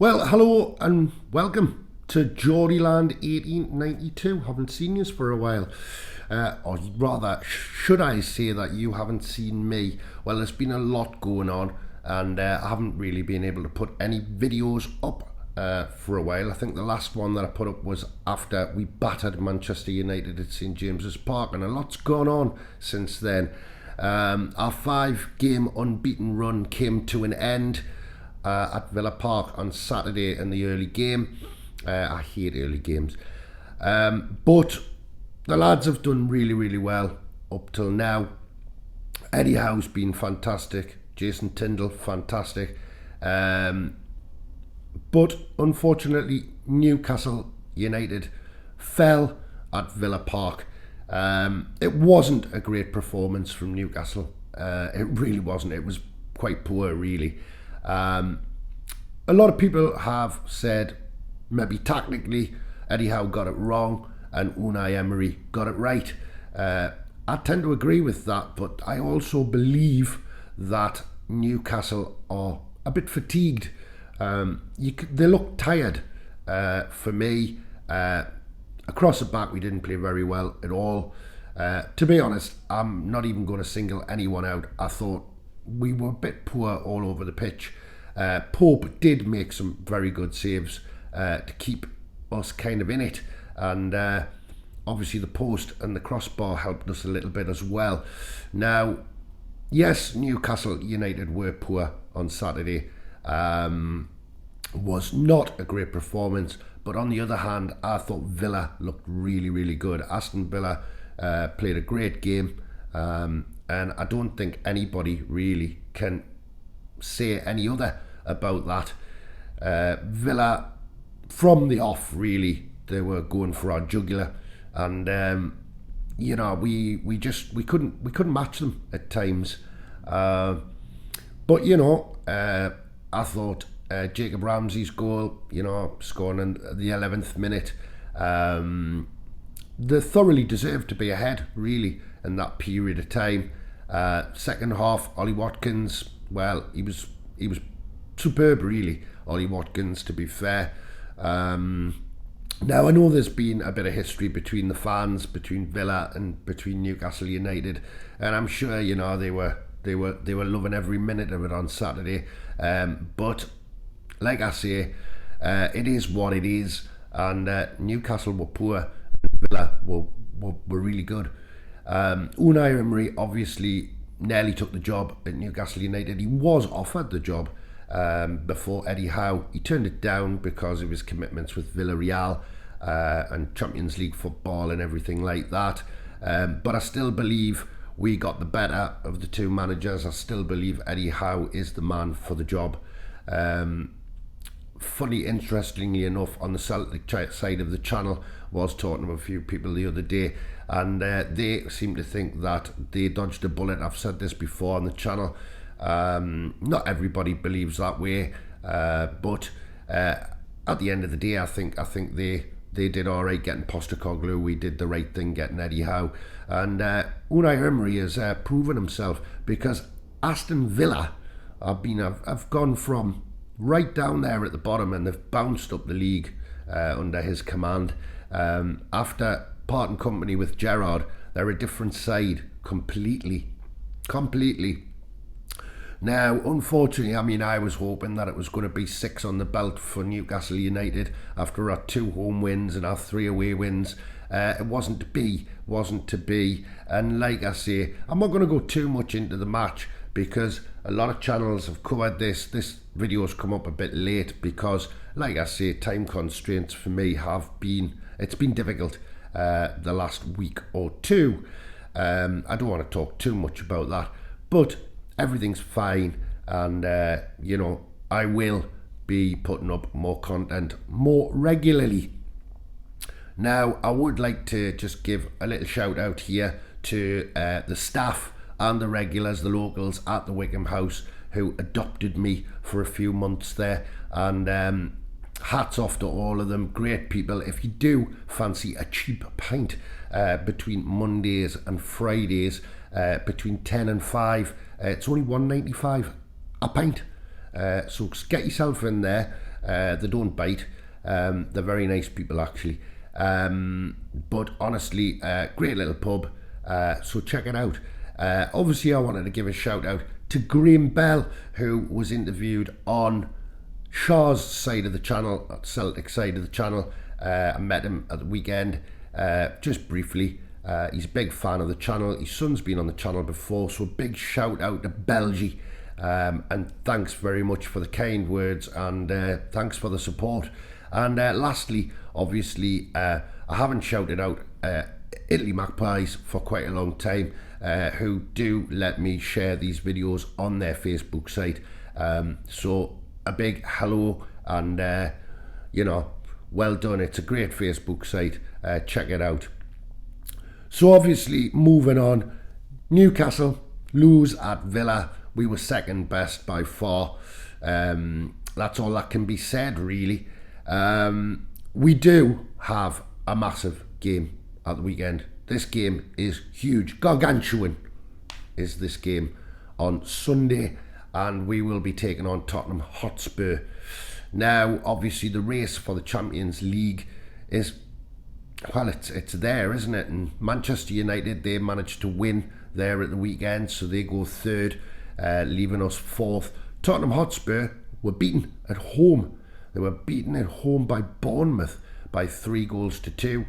Well, hello and welcome to Geordieland 1892. Haven't seen you for a while. Or rather, should I say that you haven't seen me? Well, there's been a lot going on, and I haven't really been able to put any videos up for a while. I think the last one that I put up was after we battered Manchester United at St James's Park, and a lot's gone on since then. Our 5-game unbeaten run came to an end at Villa Park on Saturday in the early game. I hate early games. But the lads have done really, really well up till now. Eddie Howe's been fantastic. Jason Tindall, fantastic. But unfortunately, Newcastle United fell at Villa Park. It wasn't a great performance from Newcastle. It really wasn't. It was quite poor, really. A lot of people have said maybe tactically Eddie Howe got it wrong and Unai Emery got it right. I tend to agree with that, but I also believe that Newcastle are a bit fatigued. They look tired for me. Across the back, we didn't play very well at all. To be honest, I'm not even going to single anyone out. I thought we were a bit poor all over the pitch. Pope did make some very good saves to keep us kind of in it, and obviously the post and the crossbar helped us a little bit as well. Now, yes, Newcastle United were poor on Saturday. Was not a great performance, but on the other hand, I thought Villa looked really, really good. Aston Villa played a great game. And I don't think anybody really can say any other about that. Villa, from the off, really, they were going for our jugular, and we couldn't match them at times. But I thought Jacob Ramsey's goal, scoring in the 11th minute, they thoroughly deserved to be ahead, really, in that period of time. Second half, Ollie Watkins, well, he was superb, really, Ollie Watkins, to be fair. Now, I know there's been a bit of history between the fans, between Villa and between Newcastle United, and I'm sure they were loving every minute of it on Saturday. But like I say, it is what it is, and Newcastle were poor, and Villa were really good. Unai Emery obviously nearly took the job at Newcastle United. He was offered the job before Eddie Howe. He turned it down because of his commitments with Villarreal and Champions League football and everything like that. But I still believe we got the better of the two managers. I still believe Eddie Howe is the man for the job. Funny, interestingly enough, on the Celtic side of the channel, was talking to a few people the other day, and they seem to think that they dodged a bullet. I've said this before on the channel. Not everybody believes that way, but at the end of the day, I think they did all right getting Postecoglou. We did the right thing getting Eddie Howe, and Unai Emery has proven himself, because Aston Villa have gone from right down there at the bottom, and they've bounced up the league under his command. After parting company with Gerrard, they're a different side completely. Now, unfortunately, I was hoping that it was going to be 6 on the belt for Newcastle United after our 2 home wins and our 3 away wins. It wasn't to be, and like I say, I'm not going to go too much into the match, because a lot of channels have covered this. This video's come up a bit late because, like I say, time constraints for me it's been difficult the last week or two. I don't want to talk too much about that, but everything's fine, and I will be putting up more content more regularly. Now, I would like to just give a little shout out here to the staff and the regulars, the locals at the Wickham House, who adopted me for a few months there, and hats off to all of them. Great people. If you do fancy a cheap pint between Mondays and Fridays, between 10 and 5, it's only £1.95 a pint. So get yourself in there. They don't bite. They're very nice people, actually. But honestly, great little pub. So check it out. Obviously, I wanted to give a shout out to Graham Bell, who was interviewed on Shaw's side of the channel, Celtic side of the channel. I met him at the weekend, just briefly. He's a big fan of the channel. His son's been on the channel before, so a big shout out to Belgie. And thanks very much for the kind words, and thanks for the support. And lastly, obviously, I haven't shouted out Italy Magpies for quite a long time, who do let me share these videos on their Facebook site. So a big hello, and you know, well done. It's a great Facebook site. Check it out. So obviously, moving on, Newcastle lose at Villa. We were second best by far. That's all that can be said, really. We do have a massive game at the weekend. This game is huge. Gargantuan is this game on Sunday, and we will be taking on Tottenham Hotspur. Now, obviously, the race for the Champions League is, well, it's there, isn't it? And Manchester United, they managed to win there at the weekend, so they go third, leaving us fourth. Tottenham Hotspur were beaten at home. They were beaten at home by Bournemouth by 3-2.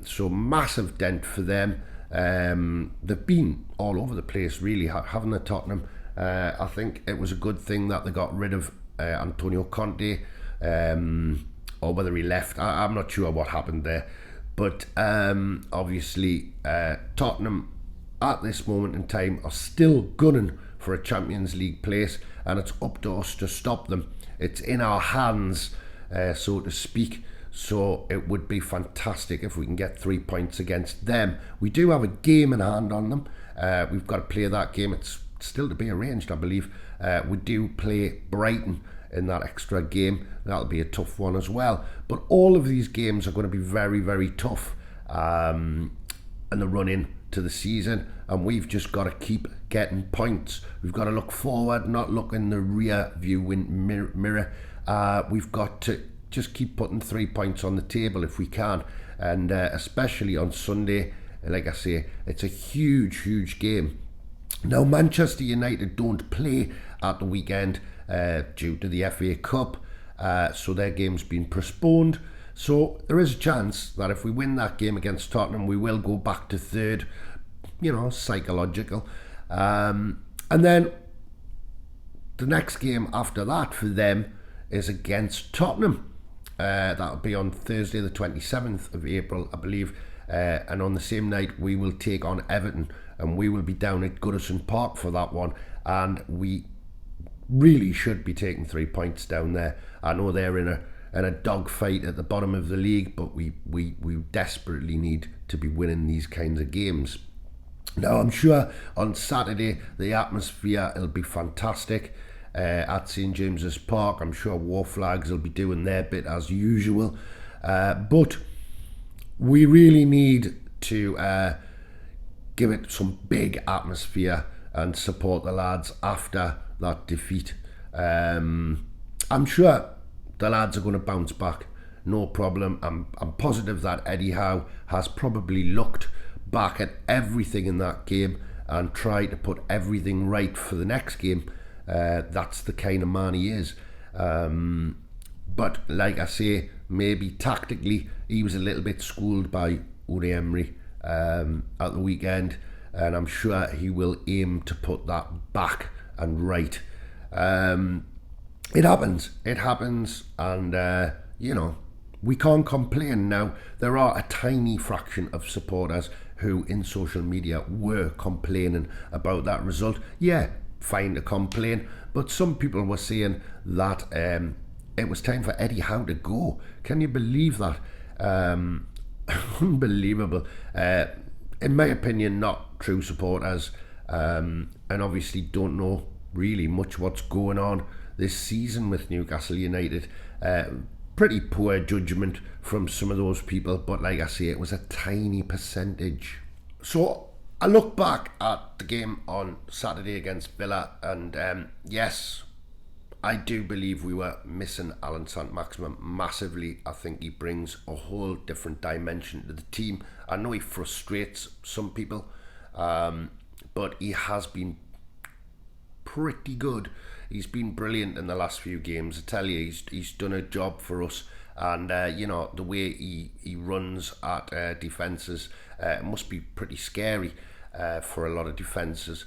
So massive dent for them. They've been all over the place, really, haven't they, Tottenham? I think it was a good thing that they got rid of Antonio Conte, or whether he left. I'm not sure what happened there. But obviously, Tottenham at this moment in time are still gunning for a Champions League place, and it's up to us to stop them. It's in our hands, so to speak. So it would be fantastic if we can get 3 points against them. We do have a game in hand on them. We've got to play that game. It's still to be arranged, I believe. We do play Brighton in that extra game. That'll be a tough one as well. But all of these games are going to be very, very tough in the run-in to the season, and we've just got to keep getting points. We've got to look forward, not look in the rear view mirror. We've got to just keep putting 3 points on the table if we can, and especially on Sunday. Like I say, it's a huge, huge game. Now, Manchester United don't play at the weekend due to the FA Cup, so their game's been postponed. So there is a chance that if we win that game against Tottenham, we will go back to third. You know, psychological. And then the next game after that for them is against Tottenham. That'll be on Thursday the 27th of April, I believe. And on the same night, we will take on Everton, and we will be down at Goodison Park for that one. And we really should be taking 3 points down there. I know they're in a dogfight at the bottom of the league, but we desperately need to be winning these kinds of games. Now, I'm sure on Saturday the atmosphere will be fantastic at St James's Park. I'm sure War Flags will be doing their bit as usual, but we really need to give it some big atmosphere and support the lads after that defeat. I'm sure the lads are going to bounce back, no problem. I'm positive that Eddie Howe has probably looked back at everything in that game and tried to put everything right for the next game. That's the kind of man he is. But like I say, maybe tactically he was a little bit schooled by Unai Emery at the weekend, and I'm sure he will aim to put that back and right. It happens, and you know, we can't complain now. There are a tiny fraction of supporters who in social media were complaining about that result. Yeah, fine to complain, but some people were saying that it was time for Eddie Howe to go. Can you believe that? Unbelievable. In my opinion, not true supporters, and obviously don't know really much what's going on this season with Newcastle United. Pretty poor judgment from some of those people, but like I say, it was a tiny percentage. So I look back at the game on Saturday against Villa, and yes, I do believe we were missing Alan Saint-Maximin massively. I think he brings a whole different dimension to the team. I know he frustrates some people, but he has been pretty good. He's been brilliant in the last few games. I tell you, he's done a job for us. And, the way he runs at defences, it must be pretty scary for a lot of defences.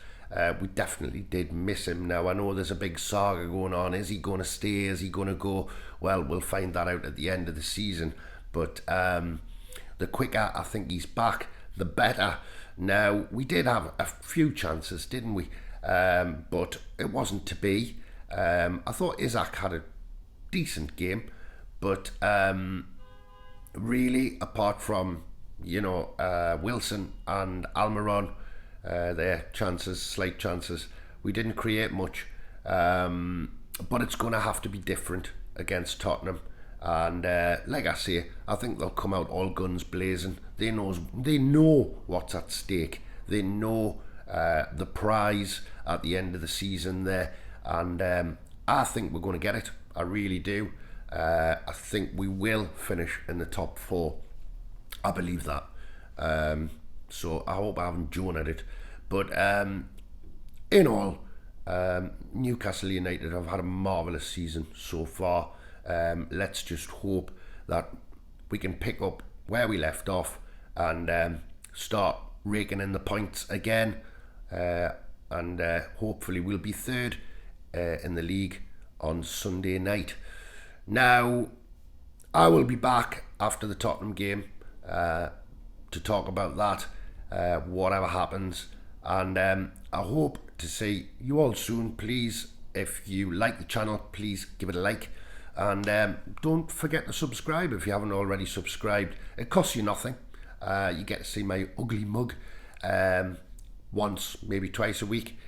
We definitely did miss him. Now, I know there's a big saga going on. Is he going to stay? Is he going to go? Well, we'll find that out at the end of the season. But the quicker I think he's back, the better. Now, we did have a few chances, didn't we? But it wasn't to be. I thought Isak had a decent game. But really, apart from, Wilson and Almiron, their chances, slight chances, we didn't create much. But it's going to have to be different against Tottenham. And like I say, I think they'll come out all guns blazing. They know what's at stake. They know the prize at the end of the season there. And I think we're going to get it. I really do. I think we will finish in the top 4. I believe that. So I hope I haven't drawn at it. But in all, Newcastle United have had a marvellous season so far. Let's just hope that we can pick up where we left off and start raking in the points again. And hopefully we'll be third in the league on Sunday night. Now, I will be back after the Tottenham game to talk about that, whatever happens. And I hope to see you all soon. Please, if you like the channel, please give it a like. And don't forget to subscribe if you haven't already subscribed. It costs you nothing. You get to see my ugly mug once, maybe twice a week.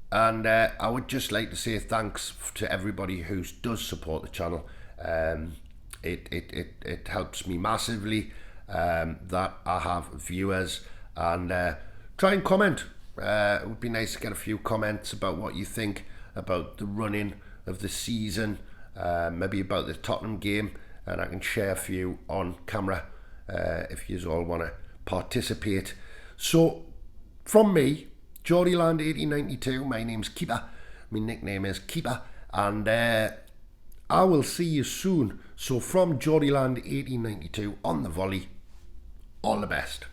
And I would just like to say thanks to everybody who does support the channel. It helps me massively that I have viewers, and try and comment. It would be nice to get a few comments about what you think about the running of the season, maybe about the Tottenham game, and I can share a few on camera if you all want to participate. So from me, Geordieland 1892, my name's Keeper, my nickname is Keeper, and I will see you soon. So from Geordieland 1892 on the volley, all the best.